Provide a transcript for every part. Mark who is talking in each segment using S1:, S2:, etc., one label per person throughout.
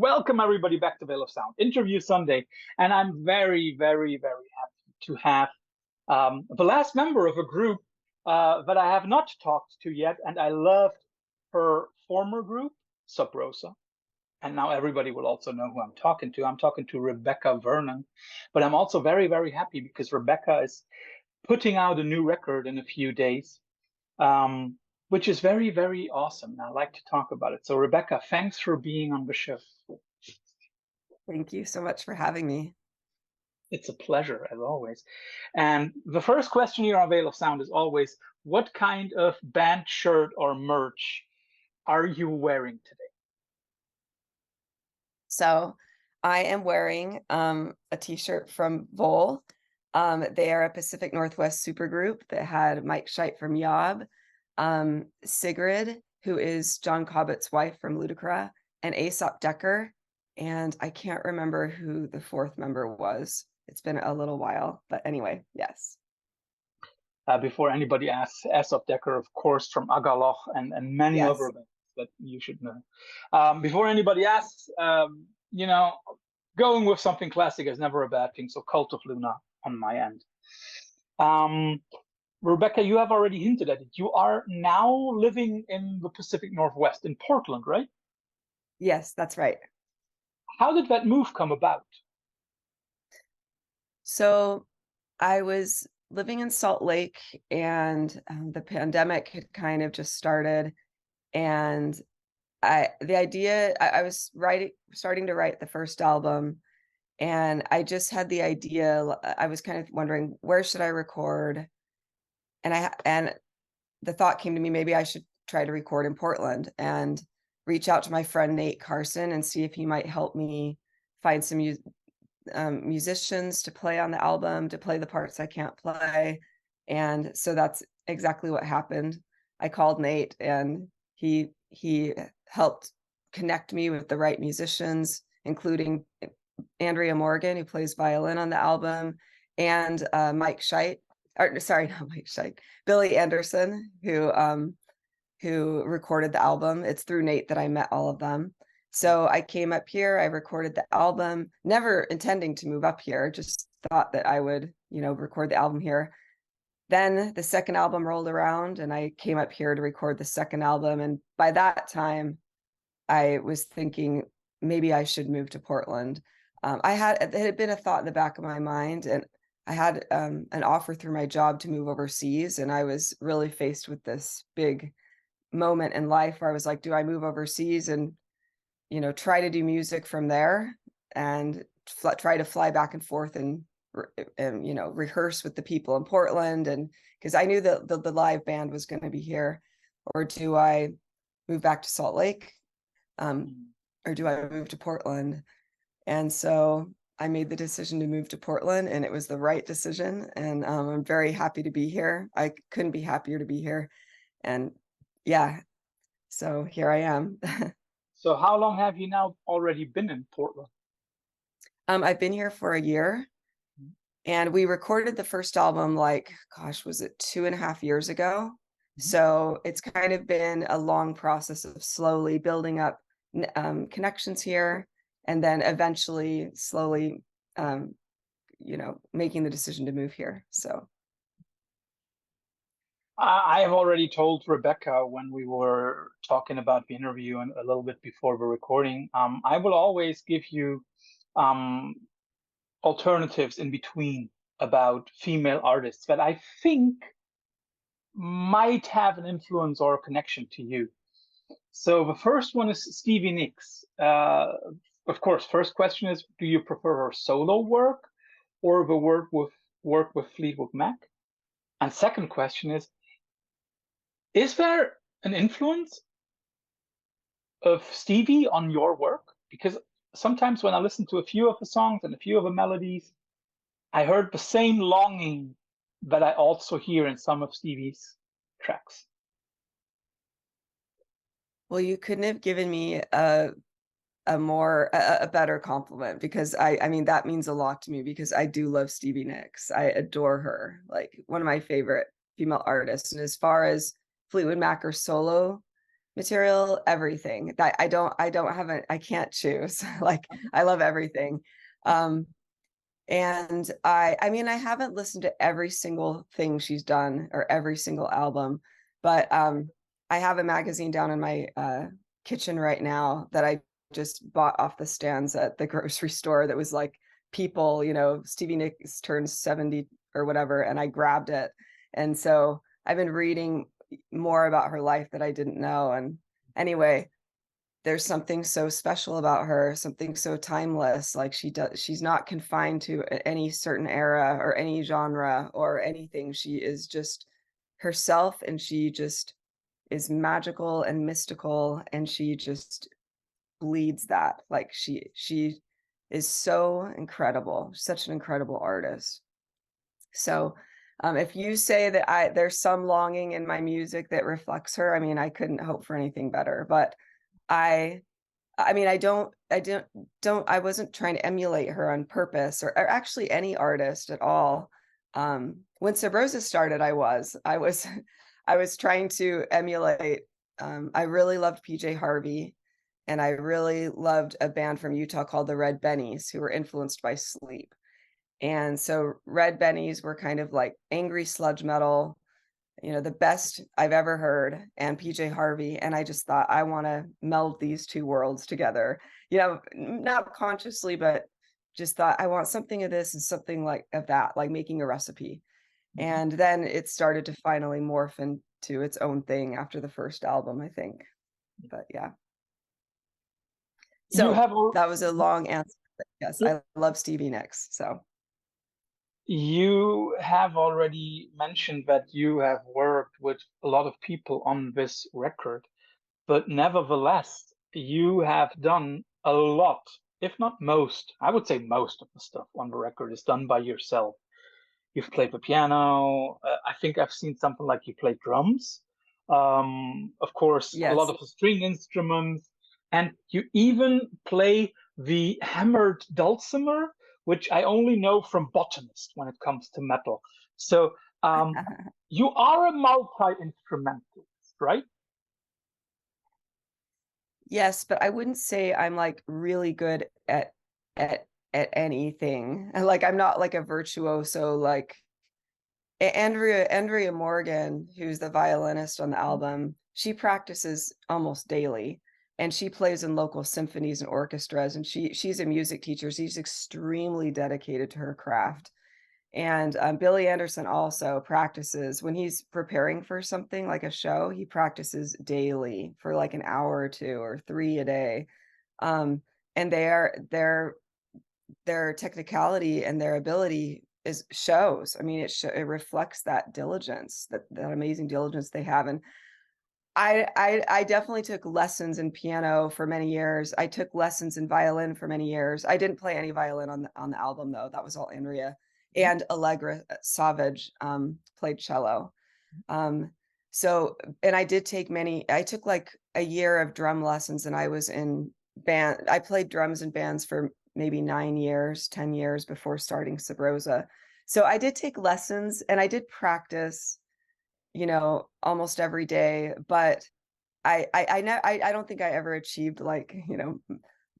S1: Welcome everybody back to Veil of Sound, Interview Sunday. And I'm very, very, very happy to have the last member of a group that I have not talked to yet. And I loved her former group, SubRosa. And now everybody will also know who I'm talking to. I'm talking to Rebecca Vernon. But I'm also very, very happy because Rebecca is putting out a new record in a few days. Which is very, very awesome. And I'd like to talk about it. So Rebecca, thanks for being on the show.
S2: Thank you so much for having me.
S1: It's a pleasure, as always. And the first question here on Veil of Sound is always, what kind of band shirt or merch are you wearing today?
S2: So I am wearing a t-shirt from Vol. They are a Pacific Northwest supergroup that had Mike Scheidt from Yob, Sigrid, who is John Cobbett's wife from Ludacra, and Aesop Decker. And I can't remember who the fourth member was. It's been a little while, but anyway, yes.
S1: Before anybody asks, Aesop Decker, of course, from Agaloch and many other bands that you should know. Before anybody asks, you know, going with something classic is never a bad thing. So Cult of Luna on my end. Rebecca, you have already hinted at it. You are now living in the Pacific Northwest in Portland, right?
S2: Yes, that's right.
S1: How did that move come about?
S2: So I was living in Salt Lake, and the pandemic had kind of just started, and I was starting to write the first album, and I just had the idea. I was kind of wondering, where should I record? And the thought came to me, maybe I should try to record in Portland and reach out to my friend Nate Carson and see if he might help me find some musicians to play on the album, to play the parts I can't play. And so that's exactly what happened. I called Nate, and he helped connect me with the right musicians, including Andrea Morgan, who plays violin on the album, and Mike Scheidt, or sorry, not Mike Scheidt, Billy Anderson, who recorded the album. It's through Nate that I met all of them. So I came up here, I recorded the album, never intending to move up here, just thought that I would, record the album here. Then the second album rolled around, and I came up here to record the second album. And by that time, I was thinking maybe I should move to Portland. It had been a thought in the back of my mind, and I had an offer through my job to move overseas. And I was really faced with this big moment in life where I was like, do I move overseas and try to do music from there and try to fly back and forth and rehearse with the people in Portland, and because I knew that the live band was going to be here, or do I move back to Salt Lake, or do I move to Portland? And so I made the decision to move to Portland, and it was the right decision, and I'm very happy to be here. I couldn't be happier to be here, and yeah, so here I am.
S1: So how long have you now already been in Portland?
S2: I've been here for a year, and we recorded the first album, was it 2.5 years ago? So it's kind of been a long process of slowly building up connections here, and then eventually slowly, making the decision to move here. So
S1: I have already told Rebecca when we were talking about the interview and a little bit before the recording, I will always give you alternatives in between about female artists that I think might have an influence or a connection to you. So the first one is Stevie Nicks. Of course, first question is, do you prefer her solo work or the work with Fleetwood Mac? And second question is there an influence of Stevie on your work? Because sometimes when I listen to a few of the songs and a few of the melodies, I heard the same longing that I also hear in some of Stevie's tracks.
S2: Well, you couldn't have given me a better compliment, because I mean, that means a lot to me, because I do love Stevie Nicks. I adore her, like one of my favorite female artists. And as far as Fleetwood Mac or solo, material, everything. I don't have I can't choose. Like I love everything. And I mean, I haven't listened to every single thing she's done or every single album, but I have a magazine down in my kitchen right now that I just bought off the stands at the grocery store that was like people, you know, Stevie Nicks turns 70 or whatever, and I grabbed it. And so I've been reading more about her life that I didn't know. And anyway, there's something so special about her, something so timeless. Like she's not confined to any certain era or any genre or anything. She is just herself, and she just is magical and mystical, and she just bleeds that. Like she is so incredible, such an incredible artist. So if you say that there's some longing in my music that reflects her, I mean, I couldn't hope for anything better. But I I mean, I wasn't trying to emulate her on purpose, or actually any artist at all. When SubRosa started, I was I was trying to emulate. I really loved PJ Harvey, and I really loved a band from Utah called the Red Bennies, who were influenced by Sleep. And so Red Bennies were kind of like angry sludge metal, you know, the best I've ever heard, and PJ Harvey. And I just thought, I want to meld these two worlds together, you know, not consciously, but just thought, I want something of this and something like of that, like making a recipe. And then it started to finally morph into its own thing after the first album, I think. But yeah.
S1: You
S2: So
S1: have al-
S2: that was a long answer. But yes, I love Stevie Nicks. So
S1: you have already mentioned that you have worked with a lot of people on this record, but nevertheless, you have done a lot, if not most. I would say most of the stuff on the record is done by yourself. You've played the piano. I think I've seen something like you play drums. Of course, a lot
S2: yes.
S1: of the string instruments, and you even play the hammered dulcimer, which I only know from Botanist when it comes to metal. So you are a multi-instrumentalist, right?
S2: Yes, but I wouldn't say I'm like really good at at anything. Like I'm not like a virtuoso like Andrea Morgan, who's the violinist on the album. She practices almost daily, and she plays in local symphonies and orchestras, and she's a music teacher. She's extremely dedicated to her craft. And Billy Anderson also practices when he's preparing for something like a show. He practices daily for like an hour or two or three a day. Um, and their technicality and their ability is shows. I mean, it reflects that diligence, that amazing diligence they have. And I definitely took lessons in piano for many years. I took lessons in violin for many years. I didn't play any violin on the album though. That was all Andrea. And Allegra Savage played cello. Um, so and I took like a year of drum lessons, and I was in band. I played drums in bands for maybe 9 years, 10 years before starting SubRosa. So I did take lessons, and I did practice, you know, almost every day, but I don't think I ever achieved like, you know,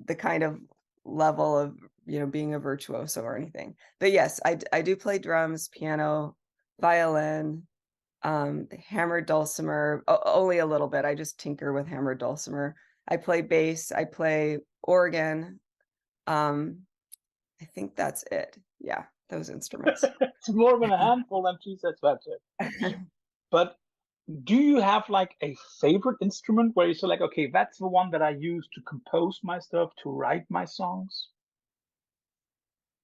S2: the kind of level of, you know, being a virtuoso or anything. But yes, I do play drums, piano, violin, hammered dulcimer, only a little bit. I just tinker with hammered dulcimer. I play bass, I play organ. Um, I think that's it. Yeah, those instruments.
S1: It's more than a handful, and she says that's it. But do you have like a favorite instrument where you say like, okay, that's the one that I use to compose my stuff, to write my songs?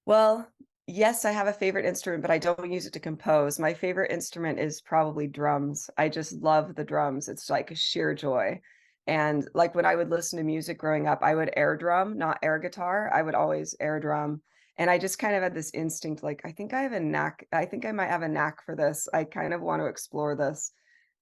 S2: Well, yes, I have a favorite instrument, but I don't use it to compose. My favorite instrument is probably drums. I just love the drums. It's like a sheer joy. And like when I would listen to music growing up, I would air drum, not air guitar. I would always air drum. And I just kind of had this instinct, like, I think I have a knack. I think I might have a knack for this. I kind of want to explore this.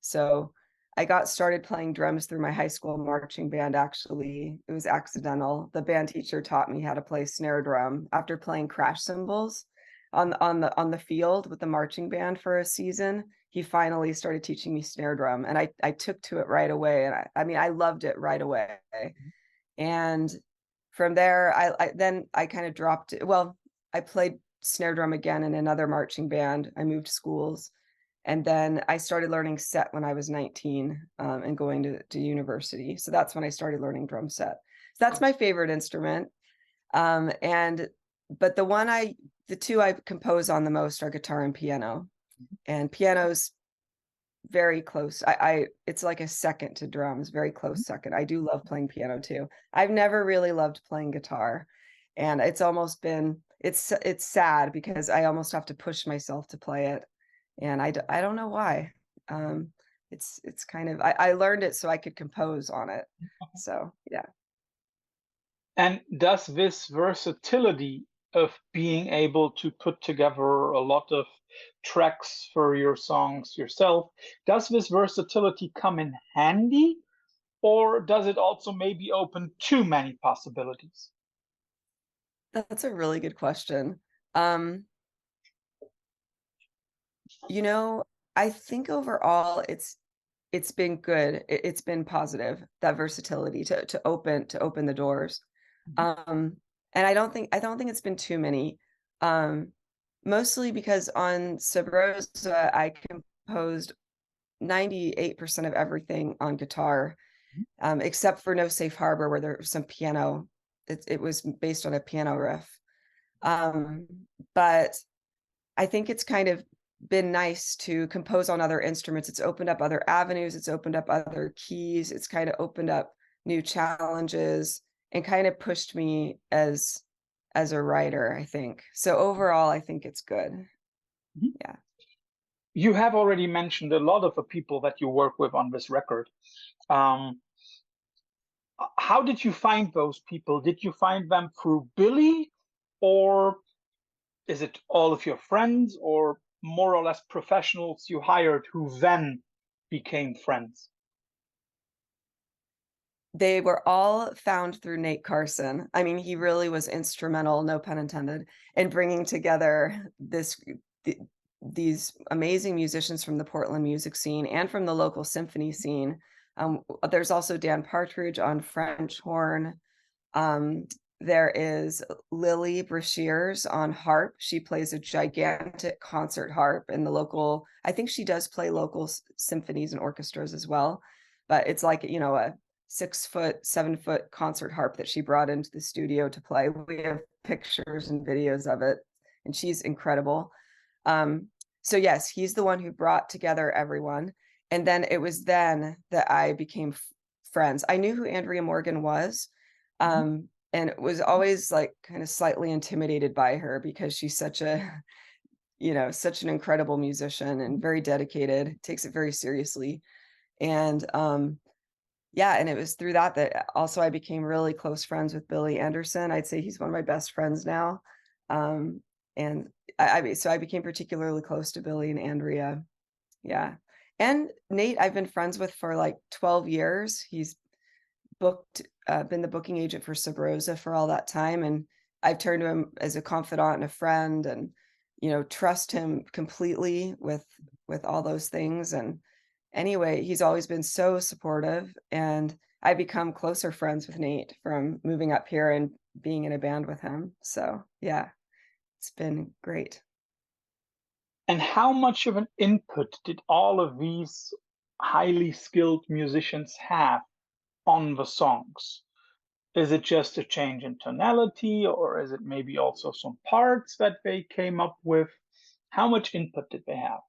S2: So I got started playing drums through my high school marching band, actually. It was accidental. The band teacher taught me how to play snare drum after playing crash cymbals on the field with the marching band for a season. he finally started teaching me snare drum, and I took to it right away. And I mean, I loved it right away. And from there, I kind of dropped it. Well, I played snare drum again in another marching band. I moved schools. And then I started learning set when I was 19, and going to university. So that's when I started learning drum set. So that's my favorite instrument. And but the two I compose on the most are guitar and piano. And piano's very close. It's like a second to drums, very close second. I do love playing piano too. I've never really loved playing guitar, and it's almost been it's sad because I almost have to push myself to play it, and I don't know why. It's kind of I learned it so I could compose on it. So yeah.
S1: And does this versatility of being able to put together a lot of tracks for your songs yourself, does this versatility come in handy, or does it also maybe open too many possibilities?
S2: That's a really good question. Um, you know, I think overall it's been good. It's been positive, that versatility to open the doors.
S1: Mhm.
S2: And I don't think it's been too many. Mostly because on SubRosa I composed 98% of everything on guitar, except for No Safe Harbor, where there was some piano. It was based on a piano riff. Um, but I think it's kind of been nice to compose on other instruments. It's opened up other avenues, it's opened up other keys, it's kind of opened up new challenges and kind of pushed me as a writer, I think. So overall, I think it's good.
S1: Mhm.
S2: Yeah.
S1: You have already mentioned a lot of the people that you work with on this record. Um, how did you find those people? Did you find them through Billy, or is it all of your friends, or more or less professionals you hired who then became friends?
S2: They were all found through Nate Carson. I mean, he really was instrumental, no pun intended, in bringing together th these amazing musicians from the Portland music scene and from the local symphony scene. There's also Dan Partridge on French horn. Um, there is Lily Brashears on harp. She plays a gigantic concert harp in the local, I think she does play local symphonies and orchestras as well, but it's like, you know, a 6 foot, 7 foot concert harp that she brought into the studio to play. We have pictures and videos of it, and she's incredible. Um, so yes, he's the one who brought together everyone. And then it was then that I became friends. I knew who Andrea Morgan was,
S1: Mhm.
S2: and it was always like kind of slightly intimidated by her because she's such a, you know, such an incredible musician and very dedicated, takes it very seriously. And yeah, and it was through that that also I became really close friends with Billy Anderson. I'd say he's one of my best friends now. Um, and so I became particularly close to Billy and Andrea. Yeah. And Nate, I've been friends with for like 12 years. He's been the booking agent for SubRosa for all that time, and I've turned to him as a confidant and a friend, and you know, trust him completely with all those things. And anyway, he's always been so supportive, and I become closer friends with Nate from moving up here and being in a band with him. So yeah, it's been great.
S1: And how much of an input did all of these highly skilled musicians have on the songs? Is it just a change in tonality, or is it maybe also some parts that they came up with? How much input did they have?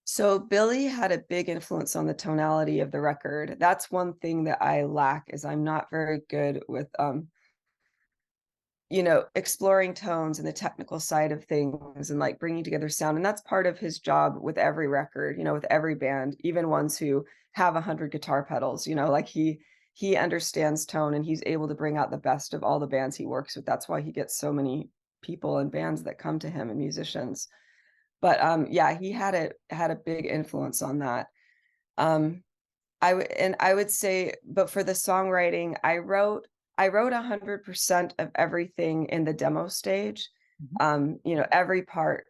S2: So Billy had a big influence on the tonality of the record. That's one thing that I lack, is I'm not very good with you know, exploring tones and the technical side of things and like bringing together sound. And that's part of his job with every record, you know, with every band, even ones who have 100 guitar pedals, you know, like he understands tone and he's able to bring out the best of all the bands he works with. That's why he gets so many people and bands that come to him and musicians. But yeah, he had a big influence on that. Um I would say, but for the songwriting, I wrote 100% of everything in the demo stage,
S1: Mhm.
S2: you know, every part.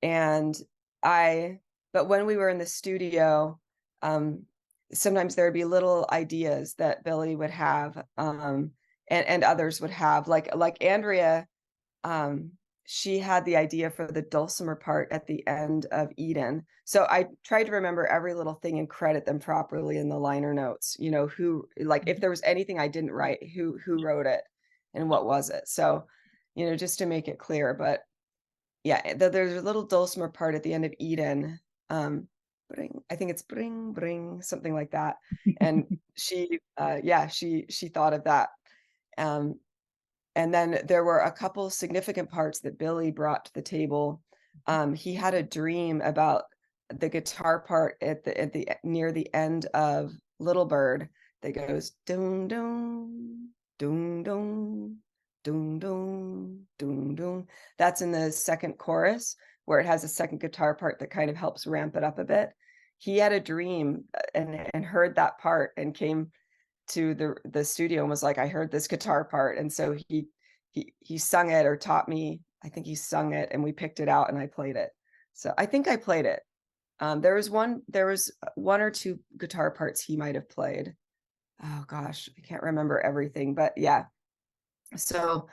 S2: And but when we were in the studio, um, sometimes there would be little ideas that Billy would have, and others would have, like Andrea, um, she had the idea for the dulcimer part at the end of Eden. So I tried to remember every little thing and credit them properly in the liner notes, who, like, if there was anything I didn't write, who wrote it and what was it. So, just to make it clear. But yeah, there's a little dulcimer part at the end of Eden. Bring, I think it's bring, bring, something like that. And she thought of that. Um, and then there were a couple significant parts that Billy brought to the table. He had a dream about the guitar part at the near the end of Little Bird that goes doom doom doom doom doom doom doom doom. That's in the second chorus where it has a second guitar part that kind of helps ramp it up a bit. He had a dream and heard that part and came to the studio and was like, I heard this guitar part. And so he sung it or taught me. I think he sung it and we picked it out and I played it. So I think I played it. There was one or two guitar parts he might have played. Oh gosh, I can't remember everything, but yeah. So,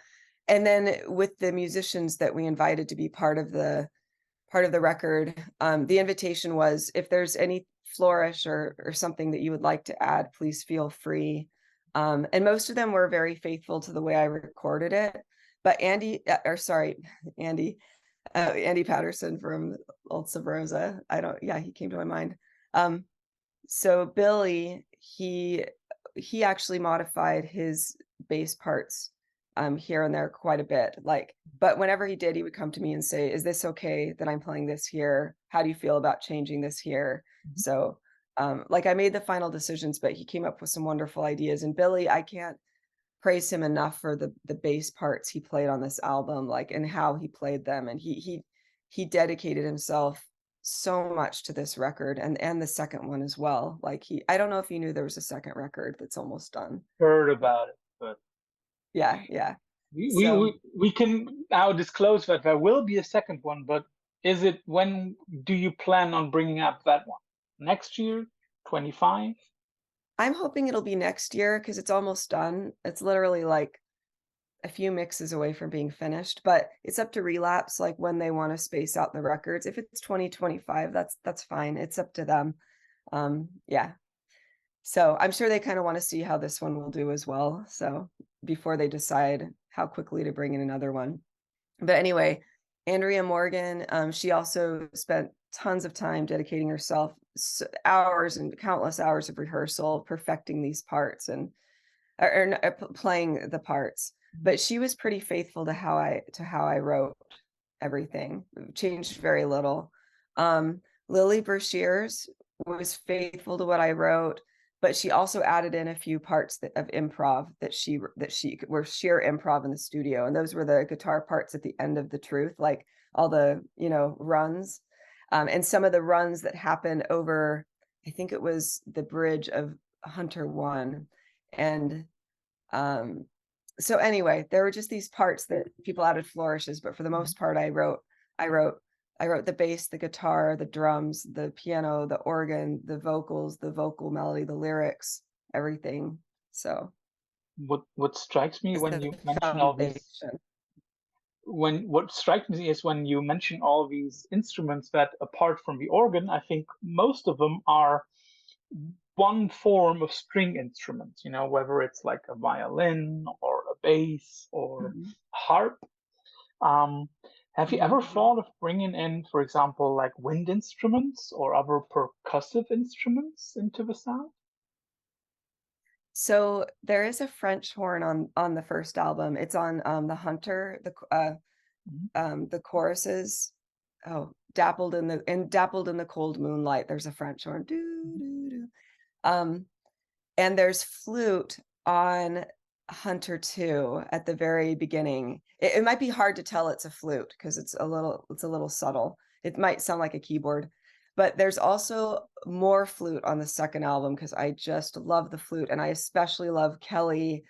S2: and then with the musicians that we invited to be part of the record, the invitation was, if there's any flourish or something that you would like to add, please feel free. And most of them were very faithful to the way I recorded it. But Andy, Andy Patterson from old SubRosa. He came to my mind. So Billy, he actually modified his bass parts here and there quite a bit. But whenever he did, he would come to me and say, is this okay that I'm playing this here? How do you feel about changing this here?
S1: Mhm.
S2: So I made the final decisions, but he came up with some wonderful ideas. And Billy, I can't praise him enough for the bass parts he played on this album, and how he played them. And he dedicated himself so much to this record and the second one as well. I don't know if you knew there was a second record that's almost done.
S1: Heard about it, but
S2: Yeah.
S1: we, we
S2: So
S1: we we can now disclose that there will be a second one. But when do you plan on bringing up that one? Next year, 25?
S2: I'm hoping it'll be next year because it's almost done. It's literally like a few mixes away from being finished, but it's up to Relapse, when they want to space out the records. If it's 2025, that's fine. It's up to them. Yeah. So I'm sure they kind of want to see how this one will do as well. So before they decide how quickly to bring in another one. But anyway, Andrea Morgan, she also spent tons of time dedicating herself, hours and countless hours of rehearsal, perfecting these parts and playing the parts. But she was pretty faithful to how I wrote everything. Changed very little. Lily Brashears was faithful to what I wrote, but she also added in a few parts of improv that she were sheer improv in the studio, and those were the guitar parts at the end of The Truth, like all the runs, and some of the runs that happen over. I think it was the bridge of Hunter One, and so anyway, there were just these parts that people added flourishes, but for the most part, I wrote the bass, the guitar, the drums, the piano, the organ, the vocals, the vocal melody, the lyrics, everything. So
S1: What strikes me
S2: is
S1: when
S2: the
S1: you mention all these
S2: foundation.
S1: what strikes me is when you mention all these instruments that, apart from the organ, I think most of them are one form of string instruments, whether it's like a violin or a bass or
S2: Mhm.
S1: harp. Um, have you ever
S2: Mhm.
S1: thought of bringing in, for example, like wind instruments or other percussive instruments into the sound?
S2: So there is a French horn on the first album. It's on the Hunter,
S1: Mhm.
S2: the choruses. Oh, dappled in the cold moonlight. There's a French horn. Doo, doo, doo. And there's flute on Hunter 2 at the very beginning. It might be hard to tell it's a flute because it's a little subtle. It might sound like a keyboard, but there's also more flute on the second album because I just love the flute, and I especially love Kelly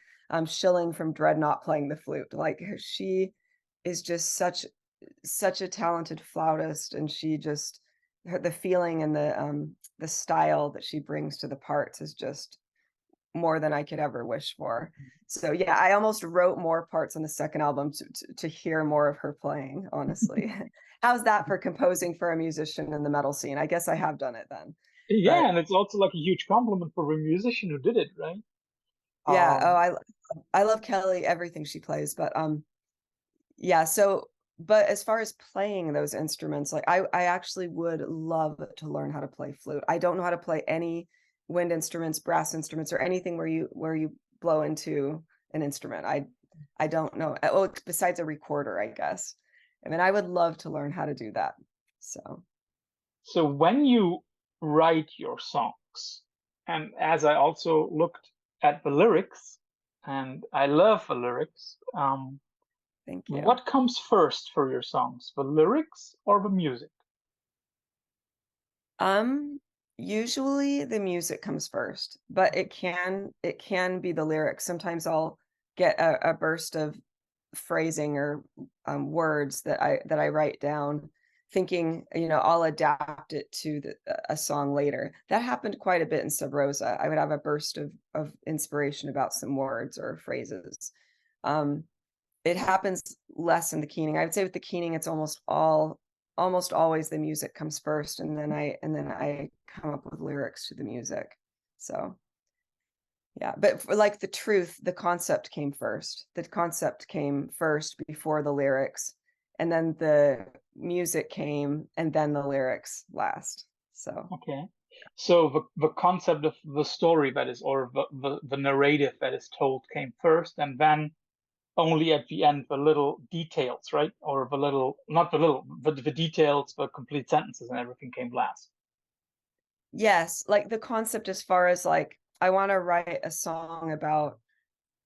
S2: Schilling from Dreadnought playing the flute. She is just such a talented flautist, and she just the feeling and the style that she brings to the parts is just more than I could ever wish for. So yeah, I almost wrote more parts on the second album to hear more of her playing, honestly. How's that for composing for a musician in the metal scene? I guess I have done it then.
S1: Yeah,
S2: But
S1: and it's also like a huge compliment for a musician who did it, right?
S2: yeah, oh,
S1: Um,
S2: I love Kelly, everything she plays, but yeah, so but as far as playing those instruments, like I actually would love to learn how to play flute. I don't know how to play any wind instruments, brass instruments, or anything where you blow into an instrument. I don't know. Oh, besides a recorder, I guess. I mean, I would love to learn how to do that. So,
S1: so when you write your songs, and as I also looked at the lyrics, and I love the lyrics,
S2: thank you.
S1: what comes first for your songs, the lyrics or the music?
S2: Um, Usually the music comes first, but it can be the lyrics. Sometimes I'll get a burst of phrasing or words that I write down, thinking, you know, I'll adapt it to a song later. That happened quite a bit in SubRosa. I would have a burst of inspiration about some words or phrases. Um, it happens less in the keening. I would say with the keening, it's almost always the music comes first, and then I come up with lyrics to the music. So, yeah, but for like the truth, the concept came first. The concept came first before the lyrics, and then the music came, and then the lyrics last. So,
S1: Okay. So the concept of the story that is, or the narrative that is told came first, and then only at the end the little details, right? Or the little, not the little, the details, the complete sentences and everything came last.
S2: yes, like the concept as far as like I want to write a song about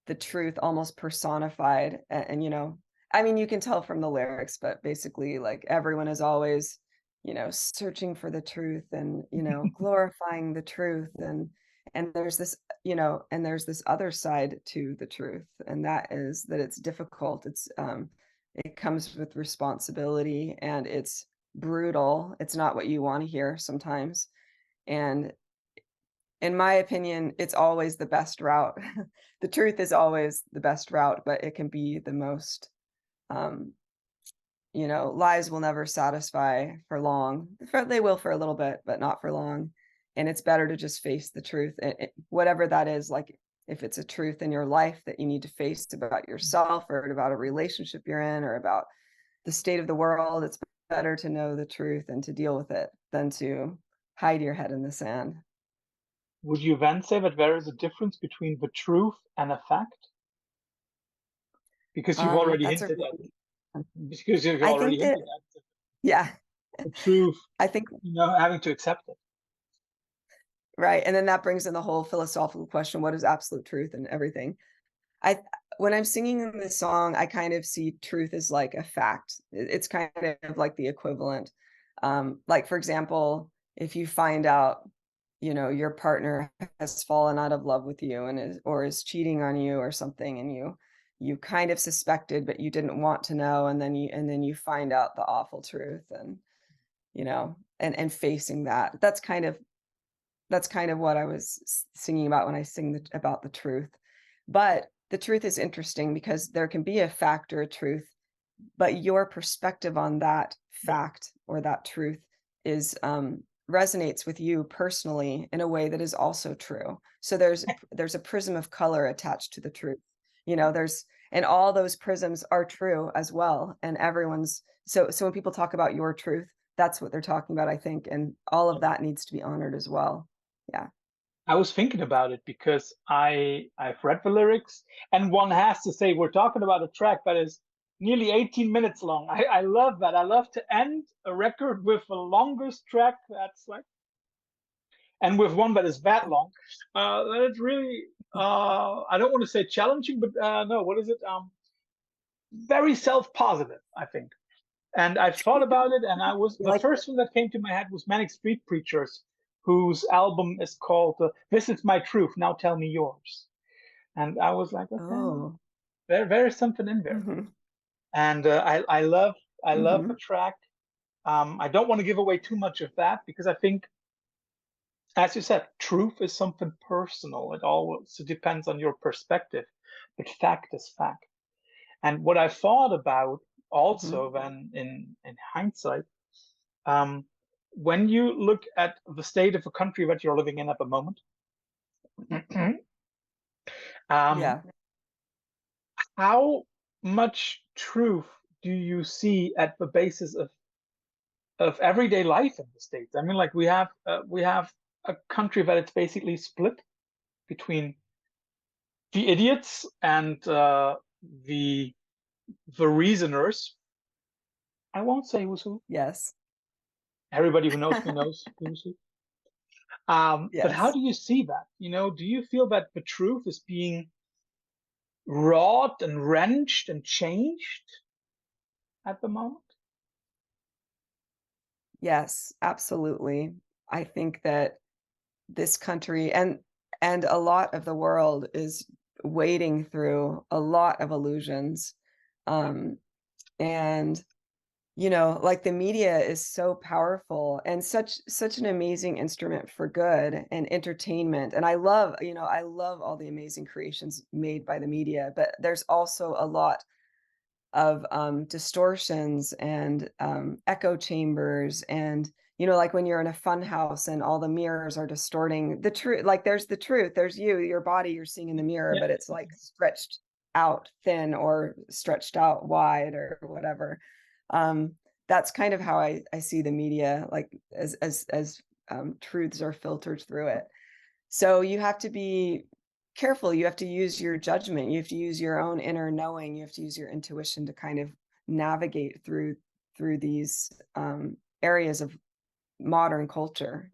S2: the truth almost personified and you know, I mean you can tell from the lyrics, but basically like everyone is always, you know, searching for the truth and, you know, glorifying the truth and there's this, you know, and there's this other side to the truth, and that is that it's difficult. It's it comes with responsibility and it's brutal. It's not what you want to hear sometimes. And in my opinion, it's always the best route. The truth is always the best route, but it can be the most, um, you know, lies will never satisfy for long. They will for a little bit, but not for long. And it's better to just face the truth, whatever that is. Like if it's a truth in your life that you need to face about yourself or about a relationship you're in or about the state of the world, it's better to know the truth and to deal with it than to hide your head in the sand.
S1: Would you then say that there is a difference between the truth and a fact? Because you've already
S2: That's a
S1: hinted at,
S2: really
S1: because you've
S2: I
S1: already
S2: think that
S1: hinted at
S2: yeah,
S1: the truth,
S2: I think
S1: having to accept it.
S2: right, and then that brings in the whole philosophical question, what is absolute truth and everything. I when I'm singing in this song, I kind of see truth as like a fact. It's kind of like the equivalent. Like for example, if you find out, you know, your partner has fallen out of love with you and is cheating on you or something, and you kind of suspected, but you didn't want to know, and then you find out the awful truth, and you know, and facing that. That's kind of what I was singing about when I sing about the truth. But the truth is interesting because there can be a fact or a truth, but your perspective on that
S1: Yeah.
S2: fact or that truth is resonates with you personally in a way that is also true. So there's a prism of color attached to the truth. You know, there's and all those prisms are true as well. And everyone's so when people talk about your truth, that's what they're talking about, I think. And all of that needs to be honored as well. Yeah.
S1: I was thinking about it because I've read the lyrics, and one has to say we're talking about a track that is nearly 18 minutes long. I love that. I love to end a record with the longest track that's like, and with one that is that long. That is really, I don't want to say challenging, but no, what is it? Very self-positive, I think. And I thought about it, and
S2: You
S1: the
S2: like
S1: first one that came to my head was Manic Street Preachers, whose album is called "This Is My Truth, Now Tell Me Yours." And I was like, okay,
S2: oh.
S1: there is something in there.
S2: Mhm.
S1: And I love the
S2: Mhm.
S1: track. I don't want to give away too much of that because I think, as you said, truth is something personal. It also depends on your perspective, but fact is fact. And what I thought about also then in hindsight, um, when you look at the state of a country that you're living in at the moment, um,
S2: Yeah.
S1: how much truth do you see at the basis of everyday life in the States? I mean, like we have a country that it's basically split between the idiots and the reasoners. I won't say who's who.
S2: Yes.
S1: Everybody who knows me knows who's who. But how
S2: Yes.
S1: do you see that? Do you feel that the truth is being wrought and wrenched and changed at the moment?
S2: Yes, absolutely. I think that this country and a lot of the world is wading through a lot of illusions. Um, and like the media is so powerful and such an amazing instrument for good and entertainment. And I love all the amazing creations made by the media, but there's also a lot of distortions and echo chambers and like when you're in a fun house and all the mirrors are distorting the truth. Like there's the truth, there's your body you're seeing in the mirror,
S1: Yeah.
S2: but it's like stretched out thin or stretched out wide or whatever. um that's kind of how I see the media, like as truths are filtered through it. So you have to be careful, you have to use your judgment, you have to use your own inner knowing, you have to use your intuition to kind of navigate through these areas of modern culture,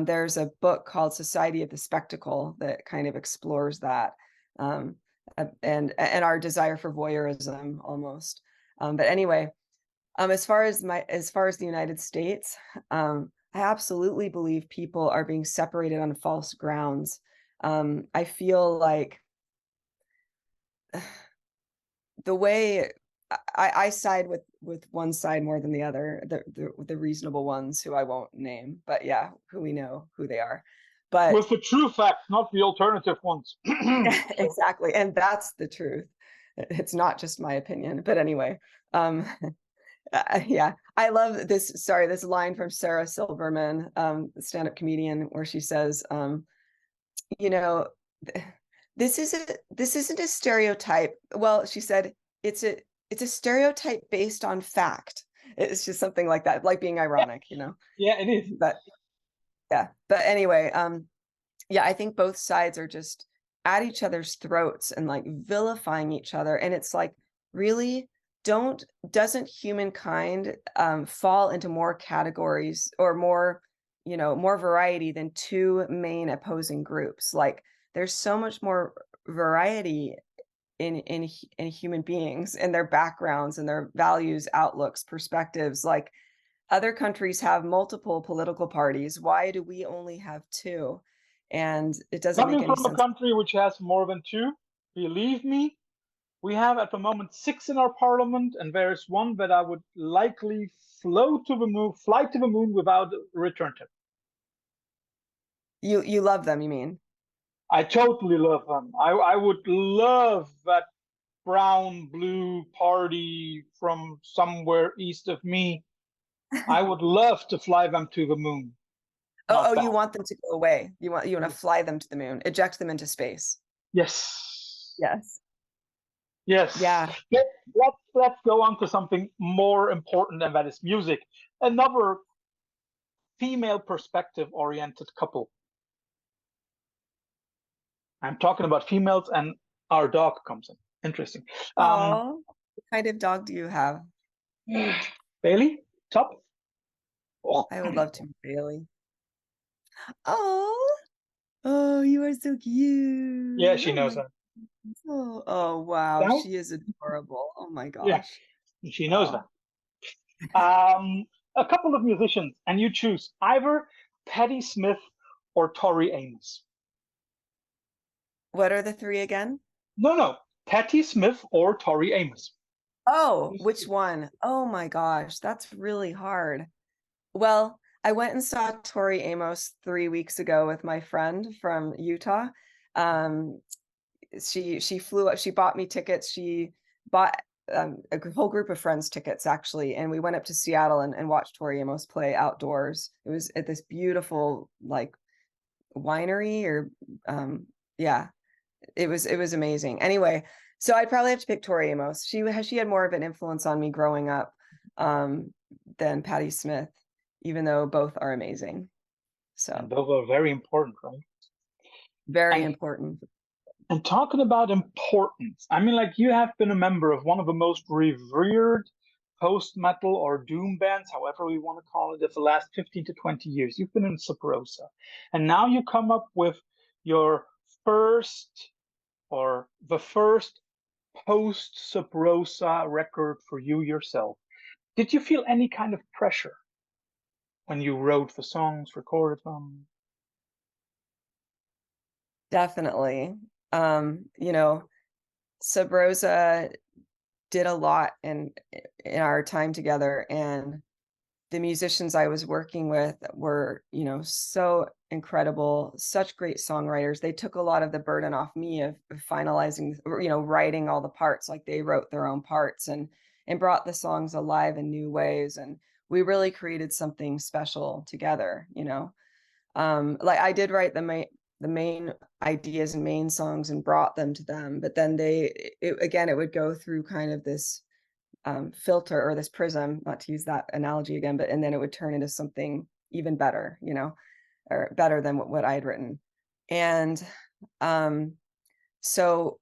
S2: there's a book called Society of the Spectacle that kind of explores that, and our desire for voyeurism almost. But anyway, as far as the United States, I absolutely believe people are being separated on false grounds. I feel like the way I side with one side more than the other, the reasonable ones who I won't name, but yeah, who we know who they are. But
S1: With the true facts, not the alternative ones.
S2: exactly, and that's the truth. It's not just my opinion, but anyway, um, yeah, I love this. Sorry, this line from Sarah Silverman, stand-up comedian, where she says, you know, this isn't a stereotype. Well, she said it's a stereotype based on fact. It's just something like that, like being ironic.
S1: Yeah, it is.
S2: But yeah, but anyway, yeah, I think both sides are just at each other's throats and like vilifying each other. And it's like, really, doesn't humankind fall into more categories or more variety than two main opposing groups? Like there's so much more variety in human beings and their backgrounds and their values, outlooks, perspectives. Like other countries have multiple political parties. Why do we only have two? And it doesn't make
S1: Coming
S2: any
S1: from a
S2: sense.
S1: country which has more than two, believe me, we have at the moment 6 in our parliament, and there is one that I would likely fly to the moon without a return trip.
S2: You love them, you mean?
S1: I totally love them. I would love that brown blue party from somewhere east of me. I would love to fly them to the moon.
S2: Oh,
S1: Not
S2: you
S1: back.
S2: want them to go away. You want to fly them to the moon, eject them into space.
S1: Yes.
S2: Yes.
S1: Yes.
S2: Yeah.
S1: Let's go on to something more important, and that is music. Another female perspective oriented couple. I'm talking about females, and our dog comes in. Interesting.
S2: Oh, what kind of dog do you have?
S1: Bailey, top. Oh,
S2: I would love to meet Bailey. Oh, oh, you are so
S1: yeah,
S2: cute.
S1: she
S2: Oh
S1: knows
S2: my,
S1: that.
S2: oh wow,
S1: Down?
S2: she is adorable. Oh my
S1: Yeah,
S2: gosh.
S1: she knows
S2: Oh,
S1: that. A couple of musicians, and you choose either Patti Smith or Tori Amos.
S2: what are the three again?
S1: No, Patti Smith or Tori Amos.
S2: Oh, which one? Oh my gosh, that's really hard. Well, I went and saw Tori Amos 3 weeks ago with my friend from Utah. Um, she flew up, she bought me tickets, she bought, whole group of friends tickets actually, and we went up to Seattle and watched Tori Amos play outdoors. It was at this beautiful, like, winery or, yeah, it was amazing. Anyway, so I'd probably have to pick Tori Amos. She had more of an influence on me growing up, um, than Patti Smith, even though both are amazing.
S1: And
S2: So,
S1: those are very important, right?
S2: very
S1: And
S2: important.
S1: and talking about importance, I mean, like you have been a member of one of the most revered post-metal or doom bands, however we want to call it, of the last 15 to 20 years. You've been in SubRosa. And now you come up with your first or the first post SubRosa record for you yourself. Did you feel any kind of pressure when you wrote the songs, recorded them?
S2: Definitely. You know, SubRosa did a lot in our time together, and the musicians I was working with were, so incredible, such great songwriters. They took a lot of the burden off me of finalizing, or, writing all the parts. Like, they wrote their own parts and brought the songs alive in new ways, and we really created something special together. Like, I did write the main ideas and main songs and brought them to them, but then again, it would go through kind of this filter or this prism, not to use that analogy again, and then it would turn into something even better, or better than what I had written. And um, so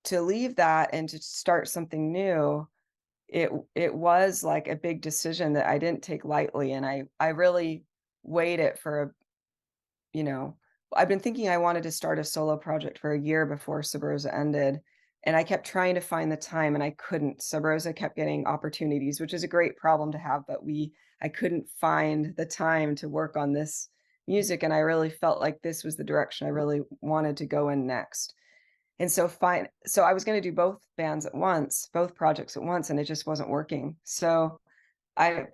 S2: to leave that and to start something new, it was like a big decision that I didn't take lightly, and I really weighed it for you know, I've been thinking I wanted to start a solo project for a year before SubRosa ended, and I kept trying to find the time and I couldn't. SubRosa kept getting opportunities, which is a great problem to have, but I couldn't find the time to work on this music, and I really felt like this was the direction I really wanted to go in next. And so I was going to do both bands at once, both projects at once, and it just wasn't working. So I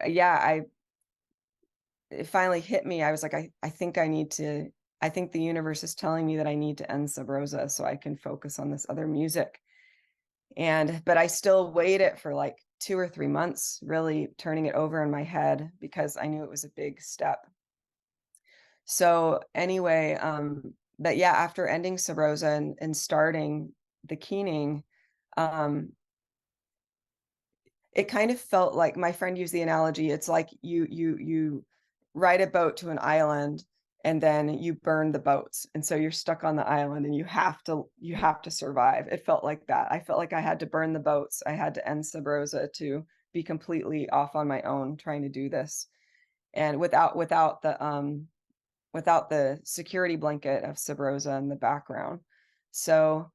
S2: it finally hit me. I was like, I think the universe is telling me that I need to end SubRosa so I can focus on this other music. But I still waited for like 2 or 3 months, really turning it over in my head because I knew it was a big step. So anyway, but yeah, after ending SubRosa and starting the Keening, um, it kind of felt like, my friend used the analogy, it's like you ride a boat to an island and then you burn the boats. And so you're stuck on the island and you have to survive. It felt like that. I felt like I had to burn the boats. I had to end SubRosa to be completely off on my own trying to do this. And without the security blanket of SubRosa in the background. So,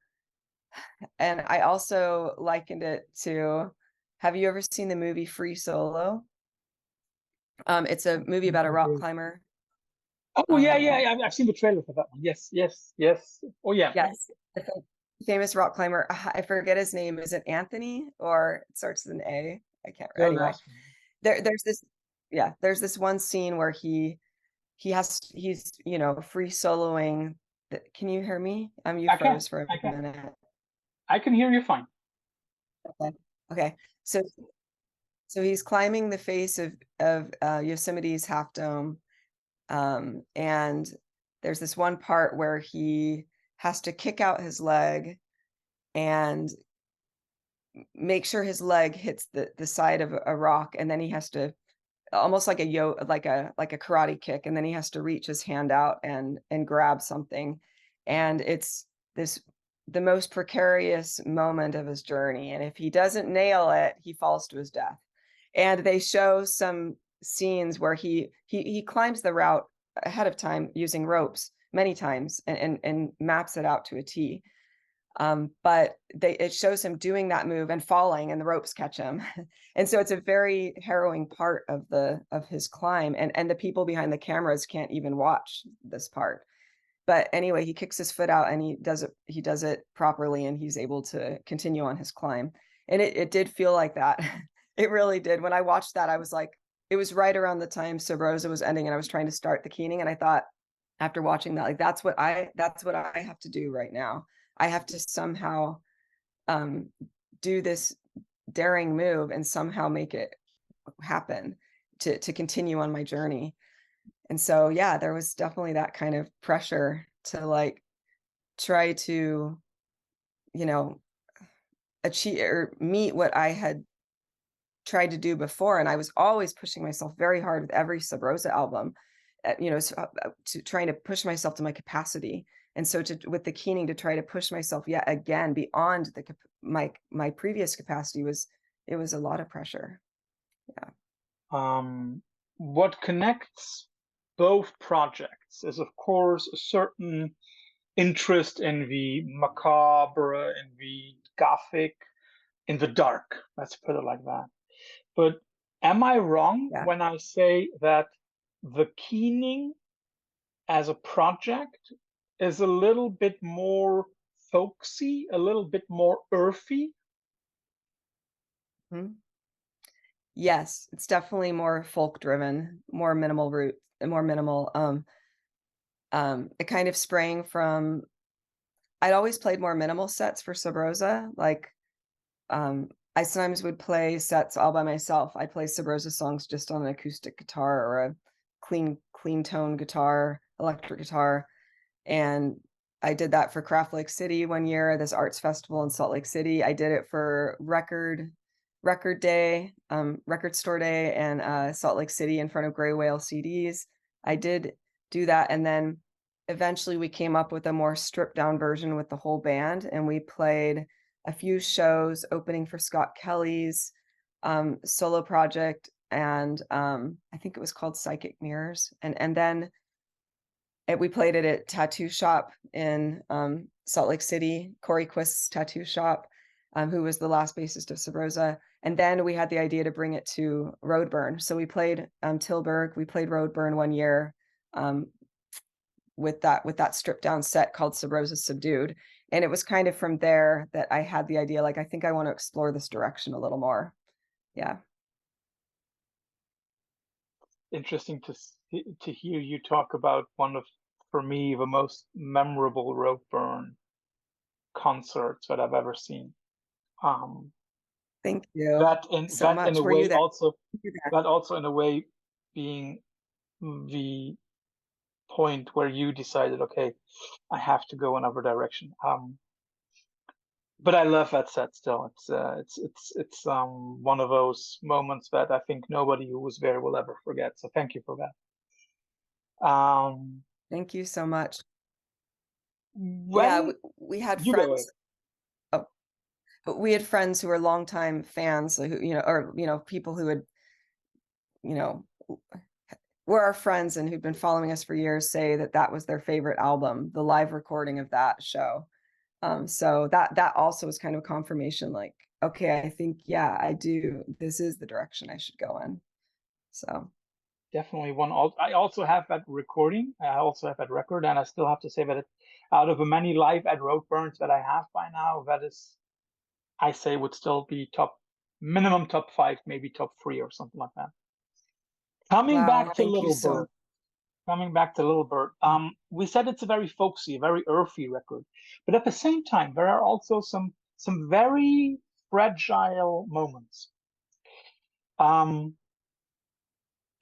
S2: and I also likened it to, have you ever seen the movie Free Solo? It's a movie about a rock climber.
S1: Oh yeah, yeah,
S2: Um,
S1: yeah. I've seen the trailer for that one. Yes, yes, yes. Oh yeah.
S2: yes, famous rock climber. I forget his name. Is it Anthony, or it starts with an A? I can't.
S1: Don't
S2: Anyway,
S1: ask me.
S2: there's this. Yeah, there's this one scene where he's free soloing. Can you hear me? You
S1: I can.
S2: froze for
S1: I
S2: a
S1: can.
S2: minute.
S1: I can hear you fine.
S2: Okay. Okay. So he's climbing the face of Yosemite's Half Dome, and there's this one part where he has to kick out his leg and make sure his leg hits the side of a rock, and then he has to, almost like a karate kick, and then he has to reach his hand out and grab something, and it's this the most precarious moment of his journey, and if he doesn't nail it, he falls to his death. And they show some scenes where he climbs the route ahead of time using ropes many times and maps it out to a T. But it shows him doing that move and falling, and the ropes catch him. And so it's a very harrowing part of his climb, and the people behind the cameras can't even watch this part. But anyway, he kicks his foot out and he does it properly, and he's able to continue on his climb. And it did feel like that. It really did. When I watched that, I was like, it was right around the time SubRosa was ending and I was trying to start the keening. And I thought, after watching that, like, that's what I have to do right now. I have to somehow um, do this daring move and somehow make it happen to continue on my journey. And so, yeah, there was definitely that kind of pressure to like try to, you know, achieve or meet what I had tried to do before. And I was always pushing myself very hard with every SubRosa album, to trying to push myself to my capacity. And so with the keening to try to push myself yet again beyond my previous capacity it was a lot of pressure. Yeah.
S1: What connects both projects is, of course, a certain interest in the macabre, in the Gothic, in the dark. Let's put it like that. But am I wrong
S2: Yeah.
S1: when I say that the keening as a project is a little bit more folksy, a little bit more earthy?
S2: Mhm. Yes, it's definitely more folk driven, more minimal root and more minimal. It kind of sprang from I'd always played more minimal sets for SubRosa. Like I sometimes would play sets all by myself. I'd play SubRosa songs just on an acoustic guitar or a clean tone guitar, electric guitar. And I did that for Craft Lake City one year, this arts festival in Salt Lake City. I did it for record day, record store day, and Salt Lake City in front of Gray Whale CDs. I did do that, and then eventually we came up with a more stripped down version with the whole band, and we played a few shows opening for Scott Kelly's solo project, and I think it was called Psychic Mirrors, and then we played it at Tattoo Shop in Salt Lake City, Corey Quist's tattoo shop, who was the last bassist of SubRosa. And then we had the idea to bring it to Roadburn. So we played Tilburg, we played Roadburn one year um, with that stripped down set called SubRosa Subdued. And it was kind of from there that I had the idea, like, I think I want to explore this direction a little more. Yeah.
S1: Interesting to hear you talk about one of, for me, the most memorable Roadburn concerts that I've ever seen. Um,
S2: Thank you
S1: that in
S2: so
S1: that in
S2: much.
S1: a
S2: Were you
S1: way
S2: there?
S1: also
S2: Were you there?
S1: that also in a way being the point where you decided, okay, I have to go another direction. But I love that set still. It's one of those moments that I think nobody who was there will ever forget. So thank you for that.
S2: Thank you so much. Yeah,
S1: When
S2: we had
S1: you go ahead.
S2: friends. Oh, but we had friends who were longtime fans, who, or, people who had, you know, were our friends and who'd been following us for years say that that was their favorite album, the live recording of that show. So that also was kind of confirmation, like, okay, I think, yeah, I do. This is the direction I should go in. So
S1: Definitely one. I also have that recording. I also have that record, and I still have to say that out of the many live at Roadburns that I have by now, that is, I say, would still be minimum top 5, maybe top 3 or something like that. Coming
S2: wow,
S1: back to
S2: thank you
S1: Little
S2: so
S1: Bird. Coming back to Little Bird. We said it's a very folksy, a very earthy record, but at the same time, there are also some very fragile moments. Um,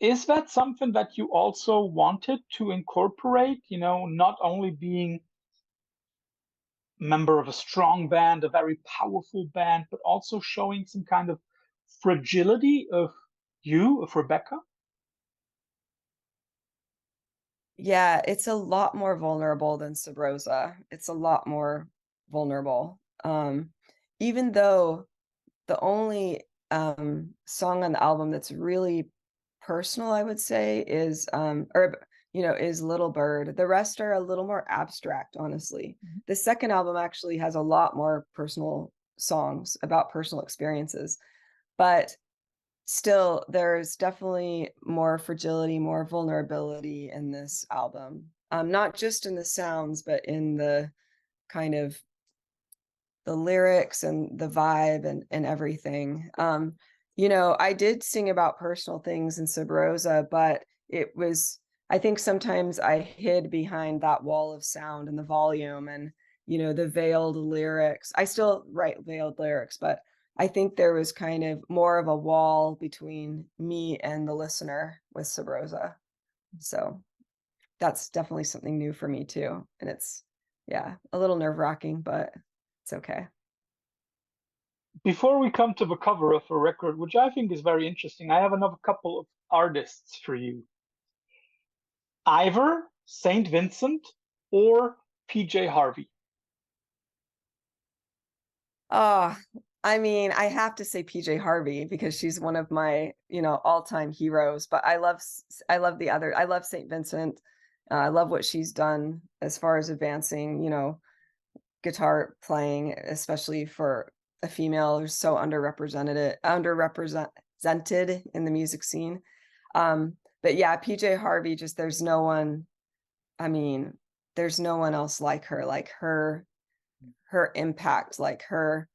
S1: Is that something that you also wanted to incorporate? Not only being member of a strong band, a very powerful band, but also showing some kind of fragility of Rebecca?
S2: Yeah, it's a lot more vulnerable than SubRosa. It's a lot more vulnerable. Even though the only song on the album that's really personal, I would say, is is Little Bird. The rest are a little more abstract, honestly.
S1: Mhm.
S2: The second album actually has a lot more personal songs about personal experiences, but still, there's definitely more fragility, more vulnerability in this album. Not just in the sounds, but in the kind of the lyrics and the vibe and everything. I did sing about personal things in SubRosa, but it was, I think sometimes I hid behind that wall of sound and the volume and, the veiled lyrics. I still write veiled lyrics, but I think there was kind of more of a wall between me and the listener with SubRosa. So that's definitely something new for me too. And it's, yeah, a little nerve-wracking, but it's okay.
S1: Before we come to the cover of a record, which I think is very interesting, I have another couple of artists for you. Either Saint Vincent or PJ Harvey.
S2: Oh, I mean, I have to say PJ Harvey because she's one of my, all-time heroes, but I love I love St. Vincent. I love what she's done as far as advancing, guitar playing, especially for a female who's so underrepresented in the music scene. But yeah, PJ Harvey, just I mean, there's no one else like her impact, like her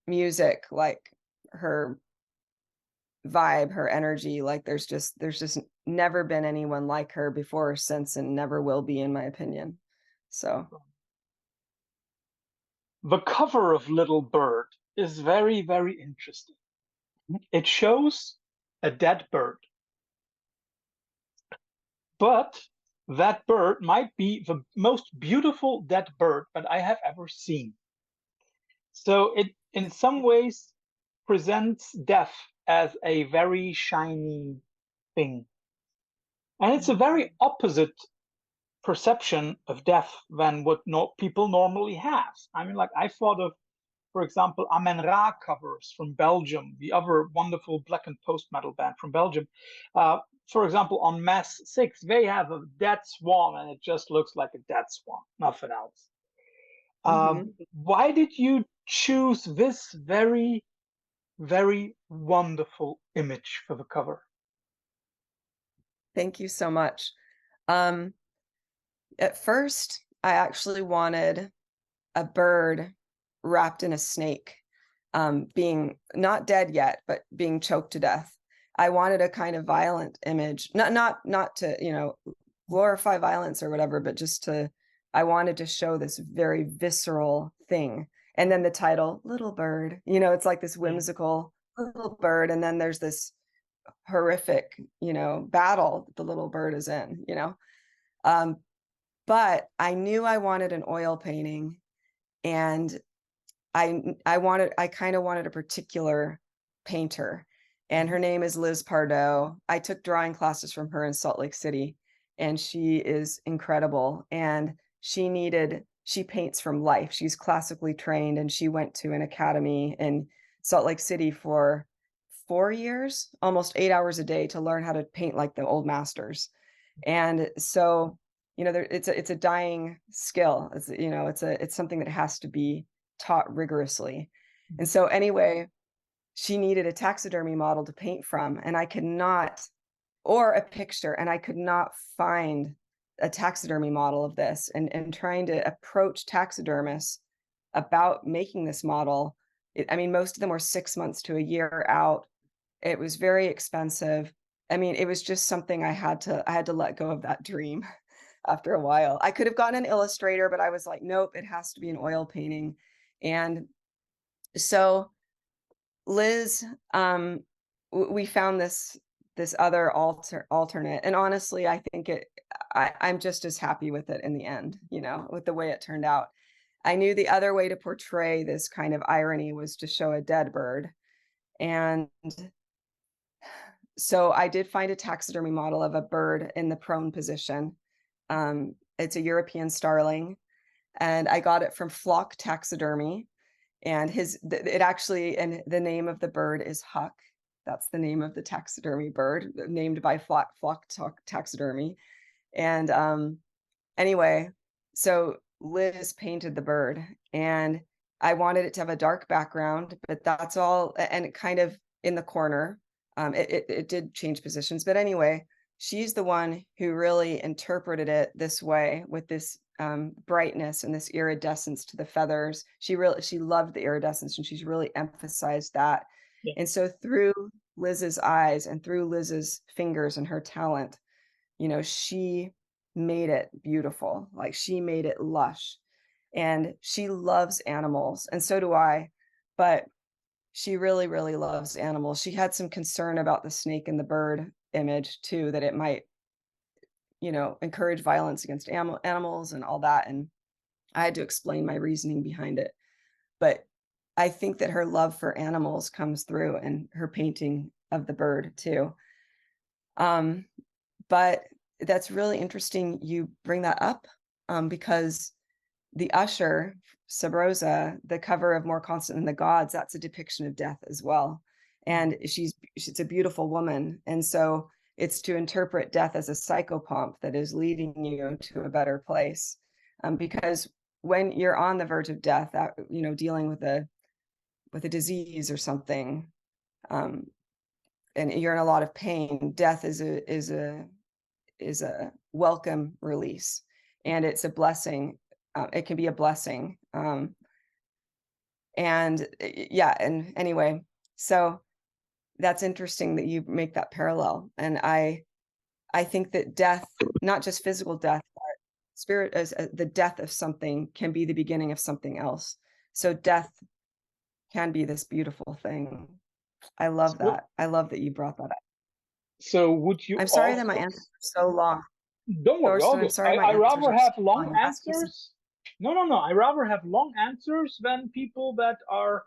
S2: music, like her vibe, her energy, like there's just never been anyone like her before or since and never will be in my opinion. So,
S1: The cover of Little Bird is very, very interesting. It shows a dead bird, but that bird might be the most beautiful dead bird that I have ever seen. So it, in some ways, presents death as a very shiny thing. And it's a very opposite perception of death than what people normally have. I mean, like I thought of, for example, Amen Ra covers from Belgium, the other wonderful black and post metal band from Belgium. For example, on Mass 6, they have a dead swan and it just looks like a dead swan, nothing else.
S2: mhm.
S1: Why did you choose this very, very wonderful image for the cover?
S2: Thank you so much. Um, at first, I actually wanted a bird wrapped in a snake, being not dead yet, but being choked to death. I wanted a kind of violent image, not to, glorify violence or whatever, but just to, I wanted to show this very visceral thing. And then the title, Little Bird, it's like this
S1: Yeah.
S2: whimsical little bird. And then there's this horrific, battle that the little bird is in. Um, but I knew I wanted an oil painting and I kind of wanted a particular painter, and her name is Liz Pardo. I took drawing classes from her in Salt Lake City, and she is incredible. And she paints from life. She's classically trained, and she went to an academy in Salt Lake City for 4 years, almost 8 hours a day to learn how to paint like the old masters. And so, it's a dying skill. It's something that has to be taught rigorously. And so anyway, she needed a taxidermy model to paint from, and I could not, or a picture, and I could not find a taxidermy model of this. And trying to approach taxidermists about making this model, I mean, most of them were 6 months to a year out. It was very expensive. I mean, it was just something I had to let go of that dream after a while. I could have gotten an illustrator, but I was like, nope, it has to be an oil painting. And so Liz, we found this other alternate, and honestly, I think I'm just as happy with it in the end, with the way it turned out. I knew the other way to portray this kind of irony was to show a dead bird, and so I did find a taxidermy model of a bird in the prone position. It's a European starling, and I got it from Flock Taxidermy. And the name of the bird is Huck. That's the name of the taxidermy bird, named by Taxidermy. And anyway, so Liz painted the bird, and I wanted it to have a dark background, but that's all, and it kind of in the corner. It did change positions, but anyway, she's the one who really interpreted it this way with this brightness and this iridescence to the feathers. She loved the iridescence, and she's really emphasized that.
S1: Yeah.
S2: And so through Liz's eyes and through Liz's fingers and her talent, she made it beautiful. Like, she made it lush. And she loves animals, and so do I. But she really, really loves animals. She had some concern about the snake and the bird image too, that it might, encourage violence against animals and all that. And I had to explain my reasoning behind it. But I think that her love for animals comes through in her painting of the bird too. But that's really interesting you bring that up, because the usher, SubRosa, the cover of More Constant Than the Gods, that's a depiction of death as well. And she's a beautiful woman. And so it's to interpret death as a psychopomp that is leading you to a better place. Because when you're on the verge of death, dealing with a disease or something, and you're in a lot of pain, death is a welcome release, and it's a blessing. It can be a blessing. And anyway, so that's interesting that you make that parallel. And I think that death, not just physical death, but spirit, as the death of something, can be the beginning of something else. So death can be this beautiful thing. I love that. I love that you brought that up.
S1: So would you
S2: I'm sorry that my answer is so long.
S1: Don't worry, all
S2: I'm
S1: good.
S2: sorry my
S1: I
S2: answers
S1: rather
S2: are
S1: have
S2: so
S1: long
S2: long.
S1: answers. No. I rather have long answers than people that are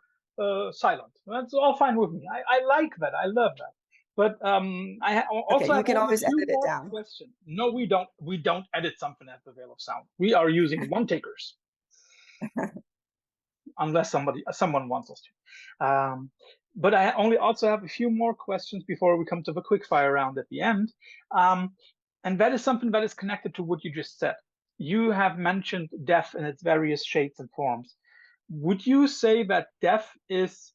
S1: silent. That's all fine with me. I like that. I love that. But I also
S2: Okay, you
S1: have
S2: can
S1: only a
S2: always
S1: few
S2: edit it
S1: more
S2: down.
S1: questions. No, we don't. We don't edit something at the Veil of Sound. We are using one takers, unless someone wants us to. But I only also have a few more questions before we come to the quick fire round at the end. And that is something that is connected to what you just said. You have mentioned death in its various shades and forms. Would you say that death is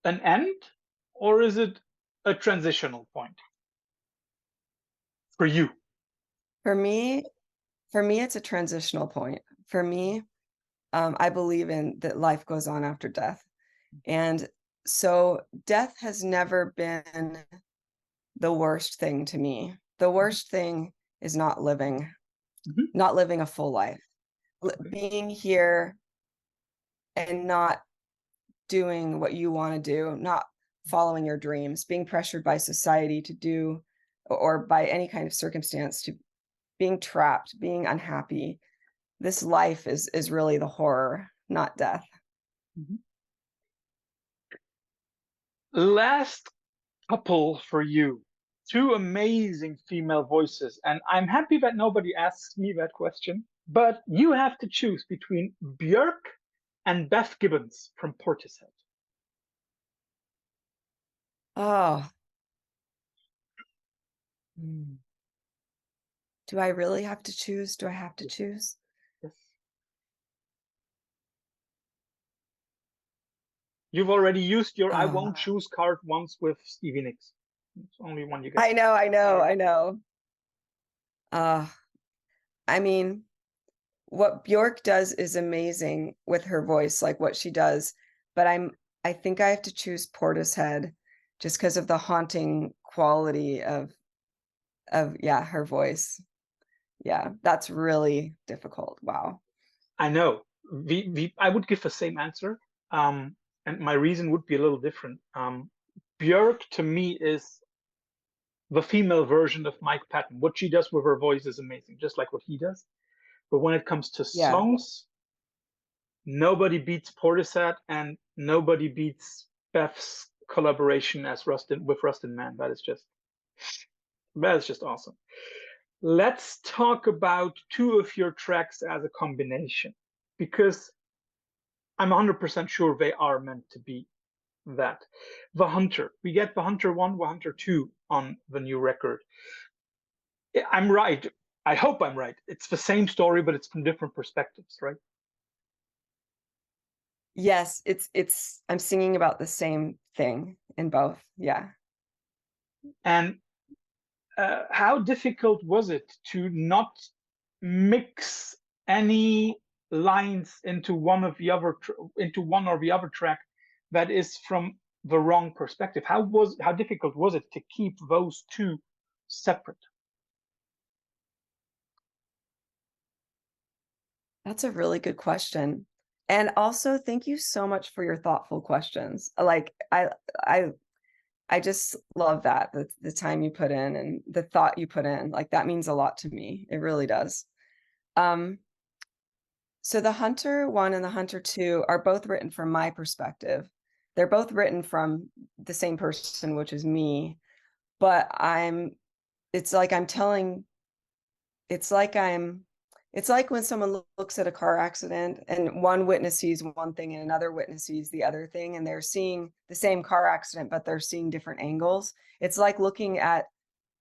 S1: an end, or is it a transitional point for you?
S2: For me, it's a transitional point. For me, I believe in that life goes on after death. And so death has never been the worst thing to me. The worst thing is not living, not living a full life. Being here and not doing what you want to do, not following your dreams, being pressured by society to do, or by any kind of circumstance, to being trapped, being unhappy. This life is really the horror, not death.
S1: Last couple for you. Two amazing female voices, and I'm happy that nobody asks me that question, but you have to choose between Björk and Beth Gibbons from Portishead.
S2: Oh. Do I really have to choose? Do I have to choose?
S1: Yes. You've already used your I won't choose card once with Stevie Nicks. It's only one you get.
S2: I know. I mean, what Björk does is amazing with her voice, like what she does. But I think I have to choose Portishead, just because of the haunting quality of her voice. Yeah, that's really difficult. Wow.
S1: I know. I would give the same answer, and my reason would be a little different. Björk to me is the female version of Mike Patton. What she does with her voice is amazing, just like what he does. But when it comes to songs, nobody beats Portishead, and nobody beats Beth's collaboration as with Rustin Mann. That is just awesome. Let's talk about two of your tracks as a combination, because I'm 100% sure they are meant to be that. The Hunter. We get the Hunter 1, the Hunter 2 on the new record. I'm right. I hope I'm right. It's the same story, but it's from different perspectives, right?
S2: Yes, I'm singing about the same thing in both. Yeah.
S1: And how difficult was it to not mix any lines into one or the other track that is from the wrong perspective? How difficult was it to keep those two separate?
S2: That's a really good question. And also, thank you so much for your thoughtful questions. Like I just love that the time you put in and the thought you put in. Like that means a lot to me. It really does. Um, so the Hunter 1 and the Hunter 2 are both written from my perspective. They're both written from the same person, which is me, but it's like I'm telling it's like I'm it's like when someone looks at a car accident and one witness sees one thing and another witness sees the other thing, and they're seeing the same car accident, but they're seeing different angles.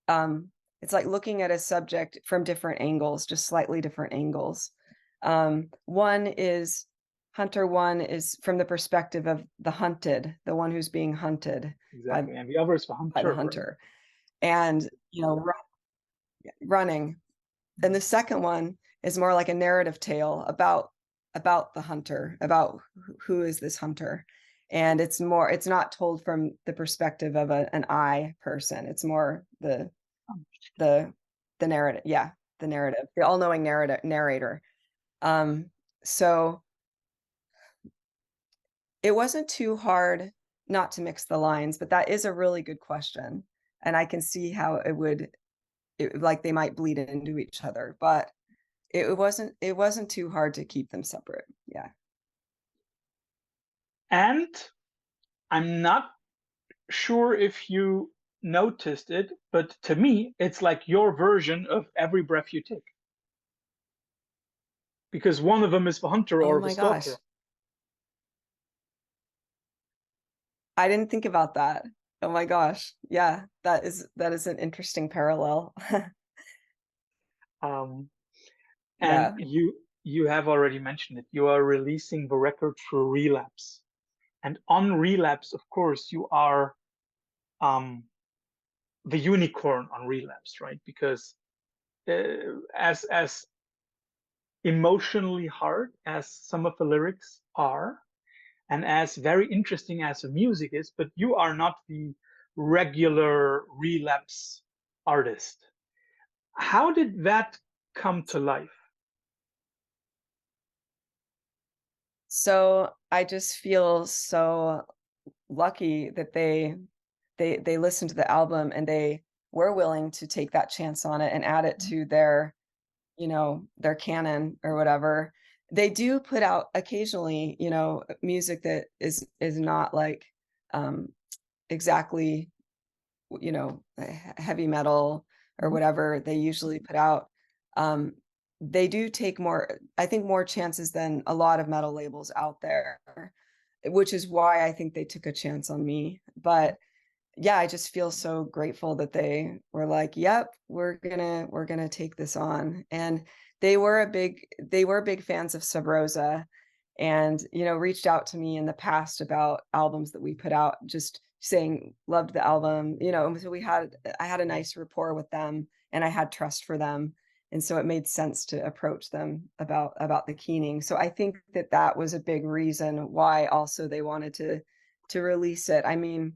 S2: Um, it's like looking at a subject from different angles, just slightly different angles. One is Hunter 1 is from the perspective of the hunted, the one who's being hunted
S1: Exactly, and the other is the
S2: by the
S1: hunter, right?
S2: hunter, and running. And the second one is more like a narrative tale about the hunter, about who is this hunter. And it's not told from the perspective of an I person. It's more the narrative. Yeah, the narrative, the all-knowing narrator. So it wasn't too hard not to mix the lines, but that is a really good question. And I can see how like they might bleed into each other, but it wasn't too hard to keep them separate. Yeah.
S1: And I'm not sure if you noticed it, but to me, it's like your version of Every Breath You Take. Because one of them is the hunter
S2: Oh
S1: or the
S2: my gosh.
S1: stalker.
S2: I didn't think about that. Oh my gosh. Yeah, that is an interesting parallel.
S1: Um, and
S2: Yeah.
S1: you have already mentioned it. You are releasing the record through Relapse. And on Relapse, of course, you are the unicorn on Relapse, right? Because as emotionally hard as some of the lyrics are, and as very interesting as the music is, but you are not the regular Relapse artist. How did that come to life?
S2: So I just feel so lucky that they listened to the album and they were willing to take that chance on it and add it to their canon or whatever. They do put out occasionally, music that is not like exactly, heavy metal or whatever they usually put out. They do take I think more chances than a lot of metal labels out there, which is why I think they took a chance on me. But yeah, I just feel so grateful that they were like, "Yep, we're gonna take this on." And they were big fans of SubRosa, and reached out to me in the past about albums that we put out, just saying loved the album. So I had a nice rapport with them, and I had trust for them, and so it made sense to approach them about the keening. So I think that was a big reason why also they wanted to release it. I mean,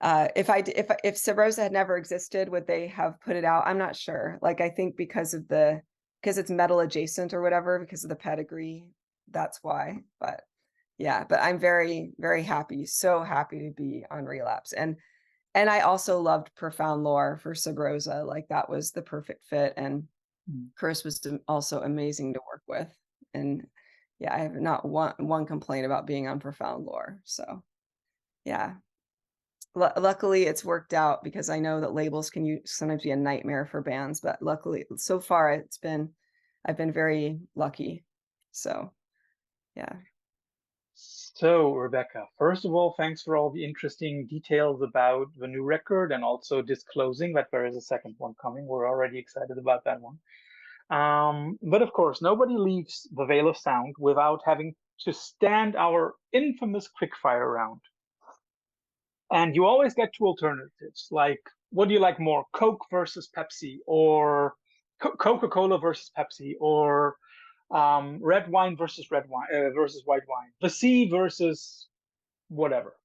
S2: if SubRosa had never existed, would they have put it out? I'm not sure. Like, I think because it's metal adjacent or whatever, because of the pedigree, that's why. But yeah, but I'm very, very happy, so happy to be on Relapse. And I also loved Profound Lore for SubRosa. Like that was the perfect fit. And Chris was also amazing to work with. And yeah, I have not one complaint about being on Profound Lore. So yeah. Luckily, it's worked out because I know that labels can sometimes be a nightmare for bands, but luckily, so far, I've been very lucky. So, yeah.
S1: So, Rebecca, first of all, thanks for all the interesting details about the new record and also disclosing that there is a second one coming. We're already excited about that one. But of course, nobody leaves the Veil of Sound without having to stand our infamous quickfire round. And you always get two alternatives, like what do you like more, Coke versus Pepsi, or Coca-Cola versus Pepsi, or red wine versus versus white wine, the sea versus whatever,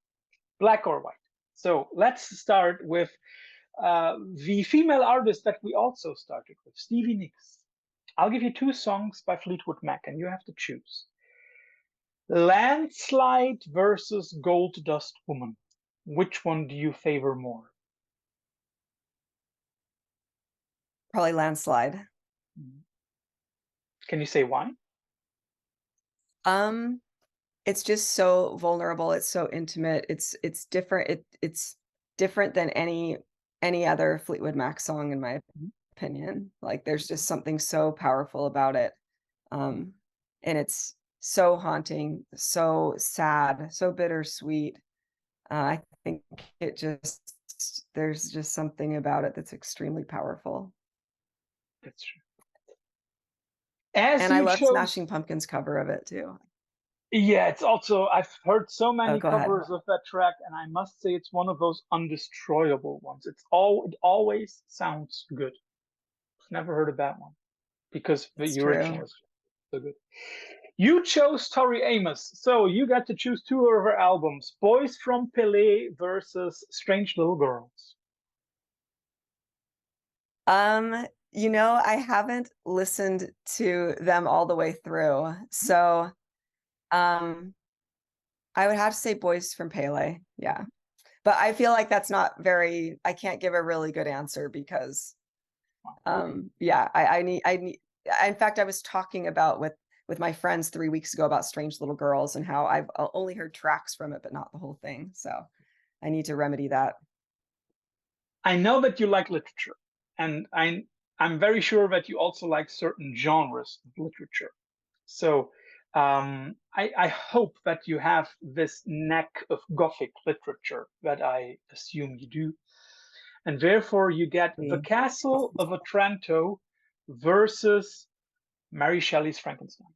S1: black or white. So let's start with the female artist that we also started with, Stevie Nicks. I'll give you 2 songs by Fleetwood Mac, and you have to choose. Landslide versus Gold Dust Woman. Which one do you favor more?
S2: Probably Landslide.
S1: Can you say why?
S2: It's just so vulnerable. It's so intimate. It's different. It's different than any other Fleetwood Mac song, in my opinion. Like, there's just something so powerful about it. And it's so haunting, so sad, so bittersweet. I think there's just something about it that's extremely powerful.
S1: That's true. And
S2: I love Smashing Pumpkins' cover of it too.
S1: Yeah, it's also, I've heard so many covers
S2: ahead.
S1: of that track, and I must say it's one of those undestroyable ones. It always sounds good. I've never heard a bad one because the original is so good. You chose Tori Amos, so you got to choose 2 of her albums: Boys from Pelé versus Strange Little Girls.
S2: You know, I haven't listened to them all the way through, so I would have to say Boys from Pele, yeah. But I feel like that's not very, I can't give a really good answer because yeah, I need, in fact, I was talking about with my friends 3 weeks ago about Strange Little Girls and how I've only heard tracks from it, but not the whole thing. So I need to remedy that.
S1: I know that you like literature, and I'm very sure that you also like certain genres of literature. So I hope that you have this knack of Gothic literature that I assume you do. And therefore you get The Castle of Otranto versus Mary Shelley's Frankenstein.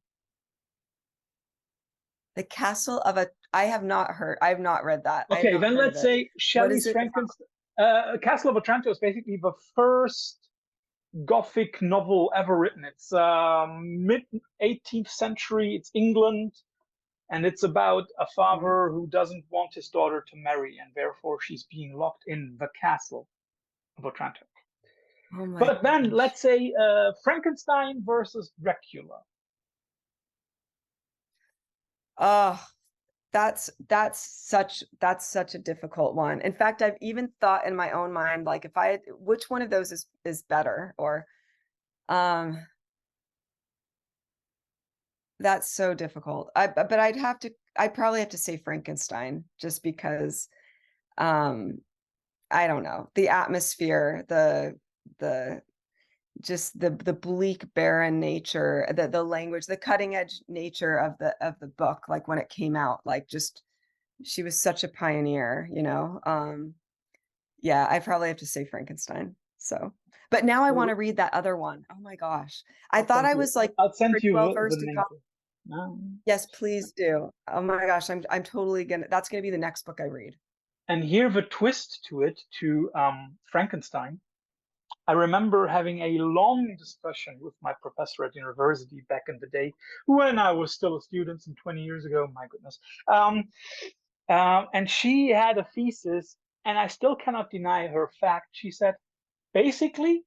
S2: The Castle of I have not read that.
S1: Okay, then let's say Shelley's Frankenstein. Castle of Otranto is basically the first Gothic novel ever written. It's mid-18th century. It's England, and it's about a father who doesn't want his daughter to marry, and therefore she's being locked in the castle of Otranto.
S2: Oh my
S1: but then let's say Frankenstein versus Dracula.
S2: Oh, that's such a difficult one. In fact, I've even thought in my own mind, like, which one of those is better, or that's so difficult. But I'd probably have to say Frankenstein, just because I don't know, the atmosphere, just the bleak, barren nature, the language, the cutting edge nature of the book, like when it came out, like, just, she was such a pioneer, you know. Yeah, I probably have to say Frankenstein. So, but now I want to read that other one. Oh my gosh. I thought I was like
S1: I'll send you
S2: well
S1: the
S2: versed in
S1: name. No.
S2: Yes, please do. Oh my gosh, I'm totally that's gonna be the next book I read.
S1: And here the twist to it, to Frankenstein. I remember having a long discussion with my professor at university back in the day, when I was still a student, some 20 years ago, my goodness. And she had a thesis, and I still cannot deny her fact. She said, basically,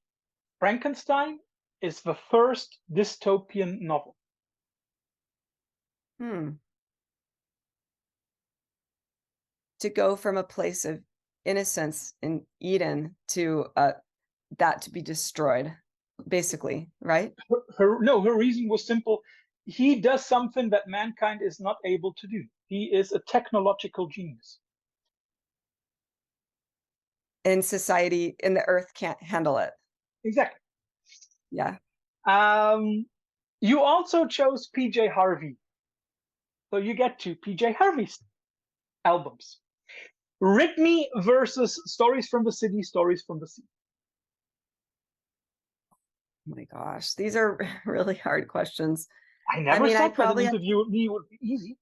S1: Frankenstein is the first dystopian novel.
S2: To go from a place of innocence in Eden to that to be destroyed, basically, right?
S1: Her reason was simple. He does something that mankind is not able to do. He is a technological genius.
S2: And society, and the earth can't handle it.
S1: Exactly.
S2: Yeah.
S1: You also chose PJ Harvey. So you get to PJ Harvey's albums. Ritme versus Stories from the City, Stories from the Sea.
S2: Oh my gosh, these are really hard questions.
S1: I never thought that an interview with me would be easy.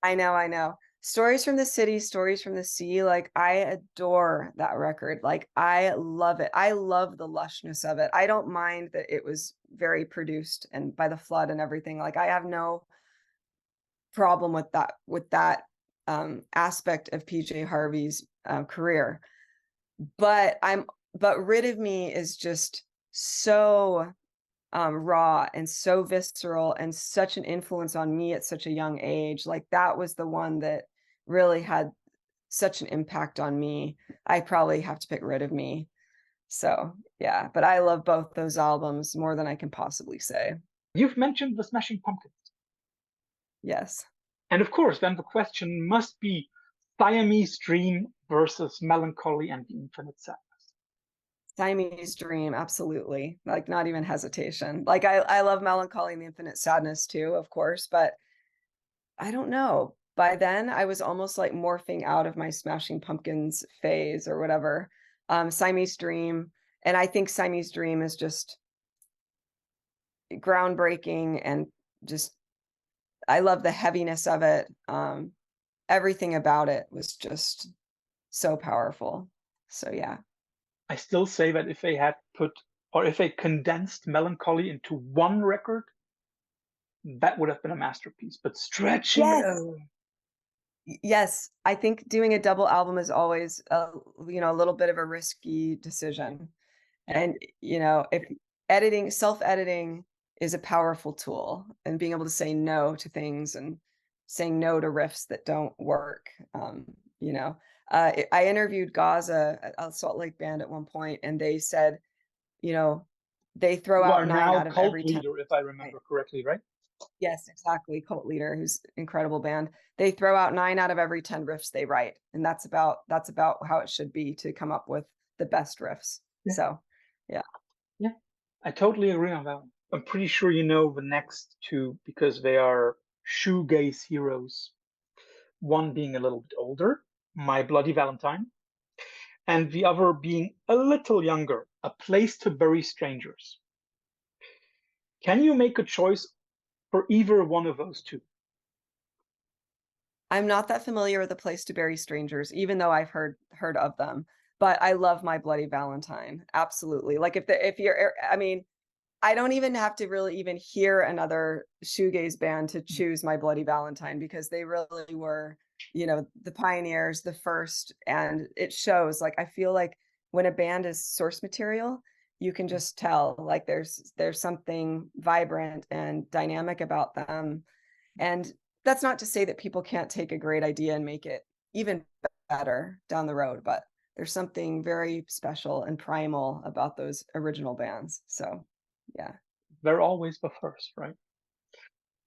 S2: I know. Stories from the City, Stories from the Sea, like, I adore that record, like, I love it. I love the lushness of it. I don't mind that it was very produced and by the flood and everything, like, I have no problem with that, aspect of PJ Harvey's, career. But Rid of Me is just so, raw and so visceral and such an influence on me at such a young age. Like, that was the one that really had such an impact on me. I probably have to pick Rid of Me. So, yeah, but I love both those albums more than I can possibly say.
S1: You've mentioned the Smashing Pumpkins.
S2: Yes.
S1: And of course, then the question must be Siamese Dream versus Melancholy and the Infinite Sadness.
S2: Siamese Dream, absolutely. Like, not even hesitation. Like, I love Melancholy and the Infinite Sadness too, of course, but I don't know. By then, I was almost, like, morphing out of my Smashing Pumpkins phase or whatever. Siamese Dream, and I think Siamese Dream is just groundbreaking and just I love the heaviness of it. Everything about it was just so powerful. So, yeah.
S1: I still say that if they had put, or if they condensed Melancholy into one record, that would have been a masterpiece. But stretching it
S2: Yes.
S1: out.
S2: Yes, I think doing a double album is always a little bit of a risky decision.
S1: Yeah.
S2: And, if self-editing is a powerful tool and being able to say no to things and saying no to riffs that don't work. You know, I interviewed Gaza, a Salt Lake band at one point, and they said, you know, they throw
S1: Who
S2: out
S1: are
S2: 9
S1: now
S2: out of
S1: Cult
S2: every 10.
S1: Leader, if I remember correctly, right?
S2: Yes, exactly, Cult Leader, who's incredible band. They throw out 9 out of every 10 riffs they write, and that's about how it should be to come up with the best riffs.
S1: Yeah.
S2: So, yeah.
S1: Yeah. I totally agree on that one. I'm pretty sure you know the next two because they are shoegaze heroes. One being a little bit older, My Bloody Valentine, and the other being a little younger, A Place to Bury Strangers. Can you make a choice for either one of those two?
S2: I'm not that familiar with A Place to Bury Strangers, even though I've heard of them, but I love My Bloody Valentine, absolutely. Like, if you're I mean, I don't even have to really even hear another shoegaze band to choose My Bloody Valentine because they really were, the pioneers, the first, and it shows. Like, I feel like when a band is source material, you can just tell, like, there's something vibrant and dynamic about them. And that's not to say that people can't take a great idea and make it even better down the road, but there's something very special and primal about those original bands. So, yeah.
S1: They're always the first, right?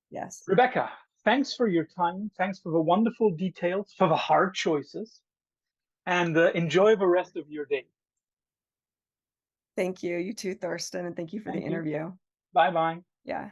S2: Yes.
S1: Rebecca, thanks for your time. Thanks for the wonderful details, for the hard choices, and enjoy the rest of your day.
S2: Thank you. You too, Thorsten, and thank you for the
S1: Thank you.
S2: interview.
S1: Bye bye.
S2: Yeah.